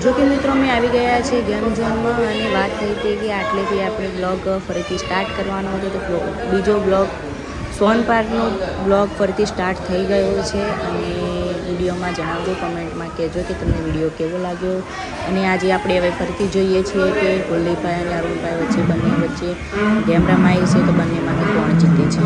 જો કે મિત્રો અમે આવી ગયા છે ગેમ ઝોનમાં અને વાત થઈ હતી કે આટલેથી આપણે બ્લોગ ફરીથી સ્ટાર્ટ કરવાનો હતો તો બીજો બ્લોગ સોન પાર્કનો બ્લોગ ફરીથી સ્ટાર્ટ થઈ ગયો છે અને વિડીયોમાં જણાવજો કમેન્ટમાં કહેજો કે તમને વિડીયો કેવો લાગ્યો અને આજે આપણે હવે ફરીથી જોઈએ છીએ કે કુલદીપભાઈ અને અરુણભાઈ બંને વચ્ચે ગેમ રમાઈ છે તો બંનેમાંથી કોણ જીતે છે.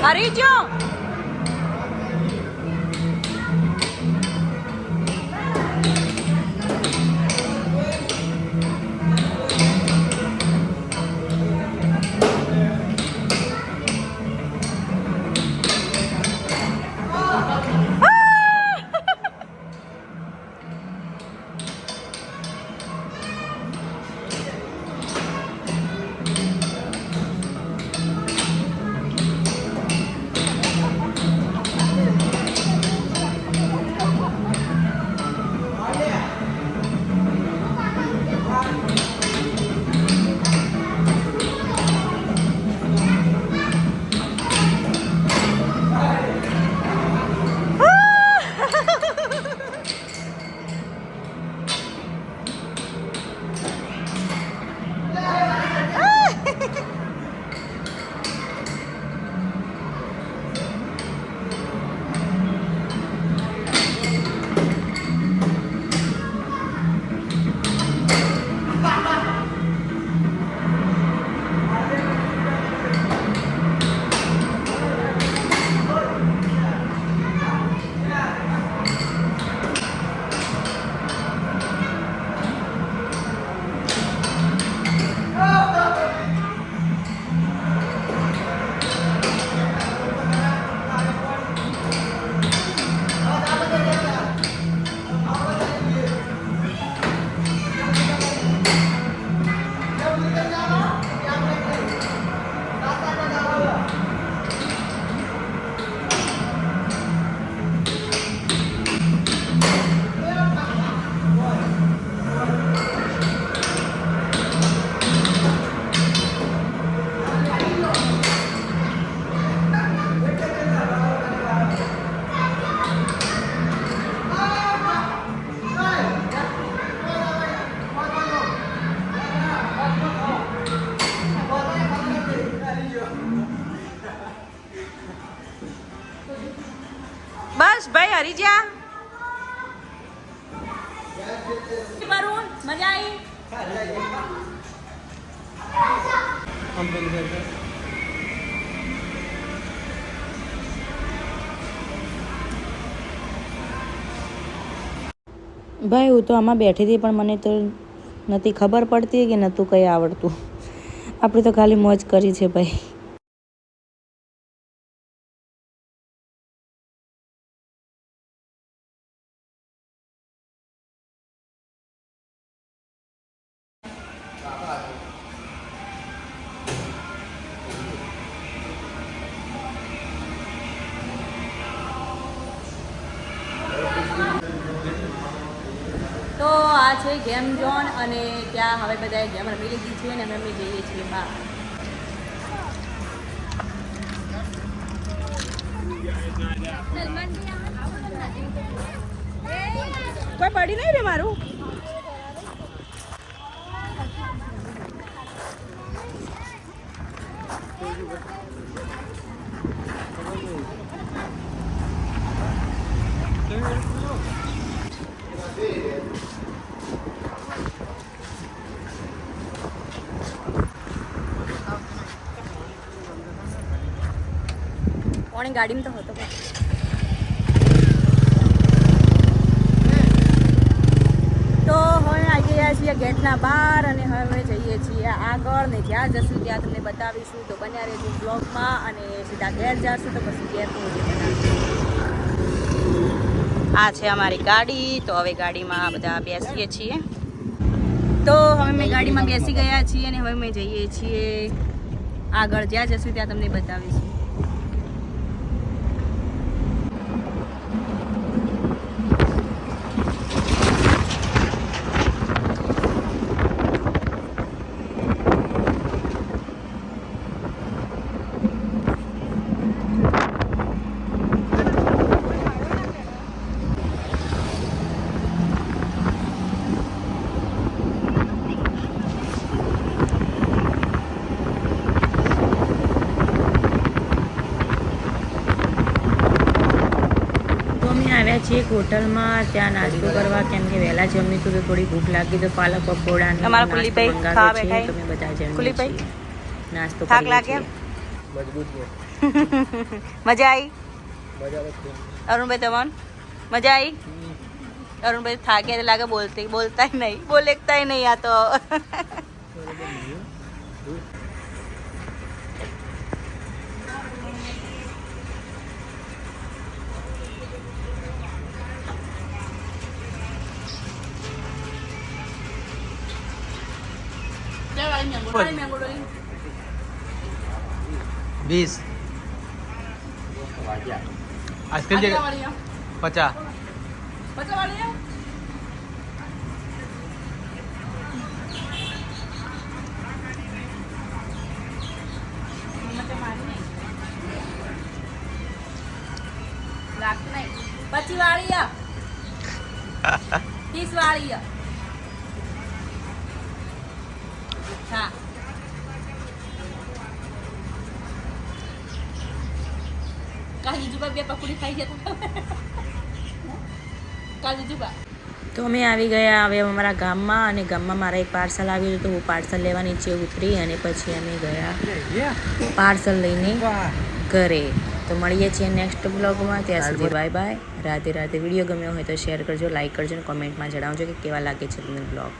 હરીજો બસ ભાઈ હરી જા વરુણ મજા આવી ભાઈ હું તો આમાં બેઠી હતી પણ મને તો નથી ખબર પડતી કે નહોતું કંઈ આવડતું. આપણે તો ખાલી મોજ કરી છે ભાઈ. તો આ છે ગેમ ઝોન અને ત્યાં હવે બધાએ ગેમ રમી લીધી છે અને અમે જઈએ છીએ બહાર. કોઈ પડી નહીં રે મારું. કોની ગાડીમાં તો હતો. તો હવે આવી ગયા છીએ છીએ ગેટના બહાર અને હવે જઈએ છીએ આગળ ને જ્યાં જશું ત્યાં તમને બતાવીશું. તો બન્યા રહેજો બ્લોગમાં અને સીધા ઘેર જશું તો પછી ઘેરનું આ છે અમારી ગાડી. તો હવે ગાડીમાં બધા બેસીએ છીએ. તો હવે મેં ગાડીમાં બેસી ગયા છીએ અને હવે અમે જઈએ છીએ આગળ જ્યાં જશું ત્યાં તમને બતાવીશું. આવ્યા છીએ એક હોટલમાં ત્યાં નાસ્તો કરવા, કેમ કે વહેલા જમી તો થોડી ભૂખ લાગી તો પાલક પકોડા અમારા કુલીભાઈ ખાવા બેઠા તમે બધા જમી કુલીભાઈ નાસ્તો થાક લાગ્યા મજા આવી અરુણભાઈ તમને મજા આવી અરુણભાઈ થાક્યા લાગે બોલતા નહીં બોલેકતા નહીં આ તો बीस आइसक्रीम 50 25 वाली 30 वाली हाँ તો અમે આવી ગયા હવે અમારા ગામમાં અને ગામમાં મારા એક પાર્સલ આવ્યું હતું તો હું પાર્સલ લેવા નીચે ઉતરી અને પછી અમે ગયા પાર્સલ લઈને ઘરે. તો મળીએ છીએ નેક્સ્ટ બ્લોગમાં. ત્યાં સુધી bye bye, Radhe Radhe. Video ગમ્યો હોય તો શેર કરજો, લાઈક કરજો અને કોમેન્ટમાં જણાવજો કે કેવા લાગે છે તમને બ્લોગ.